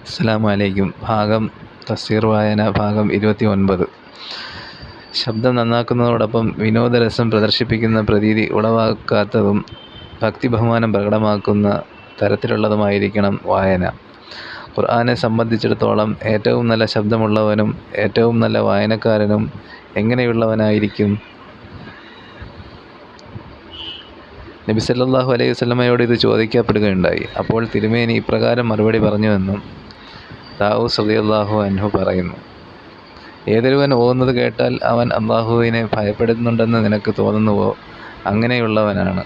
അസ്സലാമു അലൈക്കും. തഫ്സീർ വായന ഭാഗം 29. ശബ്ദം നന്നാക്കുന്നതോടൊപ്പം വിനോദരസം പ്രദർശിപ്പിക്കുന്ന പ്രതീതി ഉളവാക്കാത്തതും ഭക്തി ബഹുമാനം പ്രകടമാക്കുന്ന തരത്തിലുള്ളതുമായിരിക്കണം വായന. ഖുർആനെ സംബന്ധിച്ചിടത്തോളം ഏറ്റവും നല്ല ശബ്ദമുള്ളവനും ഏറ്റവും നല്ല വായനക്കാരനും എങ്ങനെയുള്ളവനായിരിക്കും? നബി സല്ലല്ലാഹു അലൈഹി വസല്ലമയോട് ഇത് ചോദിക്കപ്പെടുകയുണ്ടായി. അപ്പോൾ തിരുമേനി ഇപ്രകാരം മറുപടി പറഞ്ഞുവെന്നും താവൂസ് റളിയല്ലാഹു അൻഹു പറയുന്നു: ഏതൊരുവൻ ഓതുന്നത് കേട്ടാൽ അവൻ അള്ളാഹുവിനെ ഭയപ്പെടുന്നുണ്ടെന്ന് നിനക്ക് തോന്നുന്നുവോ അങ്ങനെയുള്ളവനാണ്.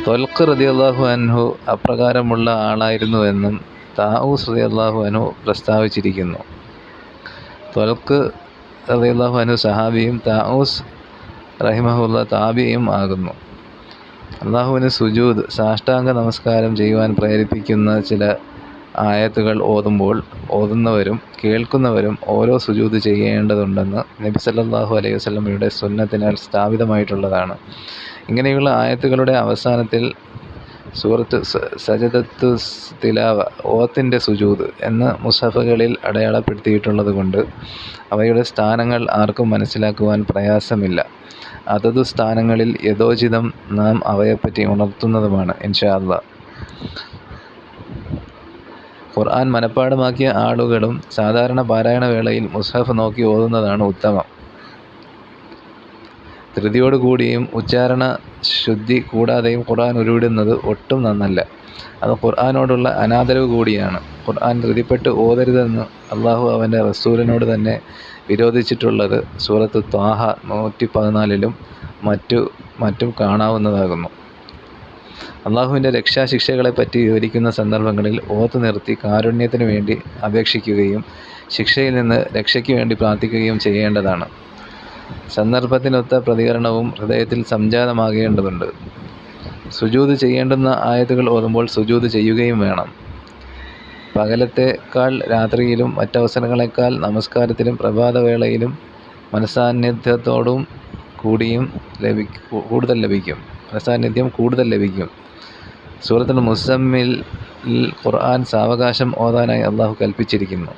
ത്വൽഖ് റളിയല്ലാഹു അൻഹു അപ്രകാരമുള്ള ആളായിരുന്നുവെന്നും താവൂസ് റളിയല്ലാഹു അൻഹു പ്രസ്താവിച്ചിരിക്കുന്നു. ത്വൽഖ് റളിയല്ലാഹു അൻഹു സഹാബിയും താവൂസ് റഹിമഹുല്ലാ താബിയും ആകുന്നു. അള്ളാഹുവിന് സുജൂദ് സാഷ്ടാംഗ നമസ്കാരം ചെയ്യുവാൻ പ്രേരിപ്പിക്കുന്ന ചില ആയത്തുകൾ ഓതുമ്പോൾ ഓതുന്നവരും കേൾക്കുന്നവരും ഓരോ സുജൂദ് ചെയ്യേണ്ടതുണ്ടെന്ന് നബി സല്ലല്ലാഹു അലൈഹി വസല്ലമയുടെ സുന്നത്തിനാൽ സ്ഥാപിതമായിട്ടുള്ളതാണ്. ഇങ്ങനെയുള്ള ആയത്തുകളുടെ അവസാനത്തിൽ സൂറത്ത് സജദത്തു തിലാവ ഓത്തിൻ്റെ സുജൂദ് എന്ന് മുസ്ഹഫുകളിൽ അടയാളപ്പെടുത്തിയിട്ടുള്ളത് കൊണ്ട് അവയുടെ സ്ഥാനങ്ങൾ ആർക്കും മനസ്സിലാക്കുവാൻ പ്രയാസമില്ല. അതതു സ്ഥാനങ്ങളിൽ യഥോചിതം നാം അവയെപ്പറ്റി ഉണർത്തുന്നതുമാണ് ഇൻഷാ അല്ലാഹ്. ഖുർആൻ മനഃപ്പാഠമാക്കിയ ആളുകളും സാധാരണ പാരായണ വേളയിൽ മുസ്ഹഫ് നോക്കി ഓതുന്നതാണ് ഉത്തമം. ധൃതിയോടുകൂടിയും ഉച്ചാരണ ശുദ്ധി കൂടാതെയും ഖുർആൻ ഉരുവിടുന്നത് ഒട്ടും നന്നല്ല. അത് ഖുർആനോടുള്ള അനാദരവ് കൂടിയാണ്. ഖുർആൻ ധൃതിപ്പെട്ട് ഓതരുതെന്ന് അള്ളാഹു അവൻ്റെ റസൂലിനോട് തന്നെ വിരോധിച്ചിട്ടുള്ളത് സൂറത്ത് ത്വാഹ 114 മറ്റും കാണാവുന്നതാകുന്നു. അള്ളാഹുവിൻ്റെ രക്ഷാശിക്ഷകളെപ്പറ്റി വിവരിക്കുന്ന സന്ദർഭങ്ങളിൽ ഓത്ത് നിർത്തി കാരുണ്യത്തിനു വേണ്ടി അപേക്ഷിക്കുകയും ശിക്ഷയിൽ നിന്ന് രക്ഷയ്ക്ക് വേണ്ടി പ്രാർത്ഥിക്കുകയും ചെയ്യേണ്ടതാണ്. സന്ദർഭത്തിനൊത്ത പ്രതികരണവും ഹൃദയത്തിൽ സംജാതമാകേണ്ടതുണ്ട്. സുജൂദ് ചെയ്യേണ്ടുന്ന ആയത്തുകൾ ഓതുമ്പോൾ സുജൂദ് ചെയ്യുകയും വേണം. പകലത്തേക്കാൾ രാത്രിയിലും മറ്റവസരങ്ങളെക്കാൾ നമസ്കാരത്തിലും പ്രഭാതവേളയിലും മനസാന്നിധ്യം കൂടുതൽ ലഭിക്കും. സൂറത്തുൽ മുസമ്മിൽ ഖുർആൻ സാവകാശം ഓതാനായി അള്ളാഹു കൽപ്പിച്ചിരിക്കുന്നു.